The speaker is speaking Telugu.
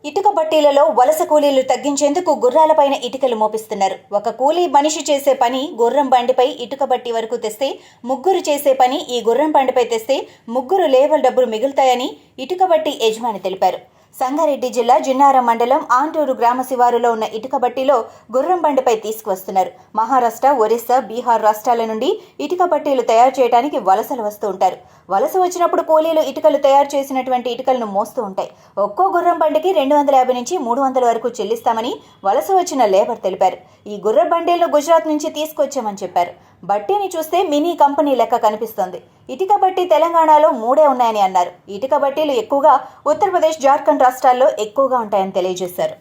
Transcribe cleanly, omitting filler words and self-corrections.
ఇటుక బట్టీలలో వలస కూలీలు తగ్గించేందుకు గుర్రాలపైన ఇటుకలు మోపిస్తున్నారు. ఒక కూలీ మనిషి చేసే పని గుర్రం బండిపై ఇటుక బట్టి వరకు తెస్తే, ముగ్గురు చేసే పని ఈ గుర్రం బండిపై తెస్తే ముగ్గురు లేబర్ డబ్బులు మిగులుతాయని ఇటుక బట్టి యజమాని తెలిపారు. సంగారెడ్డి జిల్లా జిన్నారం మండలం ఆంటూరు గ్రామ శివారులో ఉన్న ఇటుక బట్టీలో గుర్రం బండిపై తీసుకువస్తున్నారు. మహారాష్ట్ర, ఒరిస్సా, బీహార్ రాష్ట్రాల నుండి ఇటుక బట్టీలు తయారు చేయడానికి వలసలు వస్తూ ఉంటారు. వలస వచ్చినప్పుడు కూలీలు ఇటుకలు తయారు చేసినటువంటి ఇటుకలను మోస్తూ ఉంటాయి. ఒక్కో గుర్రం బండికి 250 నుంచి 300 వరకు చెల్లిస్తామని వలస వచ్చిన లేబర్ తెలిపారు. ఈ గుర్ర బండీలను గుజరాత్ నుంచి తీసుకొచ్చామని చెప్పారు. బట్టీని చూస్తే మినీ కంపెనీ లెక్క కనిపిస్తోంది. ఇటుక బట్టి తెలంగాణలో 3 ఉన్నాయని అన్నారు. ఇటుక బట్టీలు ఎక్కువగా ఉత్తరప్రదేశ్, జార్ఖండ్ రాష్ట్రాల్లో ఎక్కువగా ఉంటాయని తెలియజేశారు.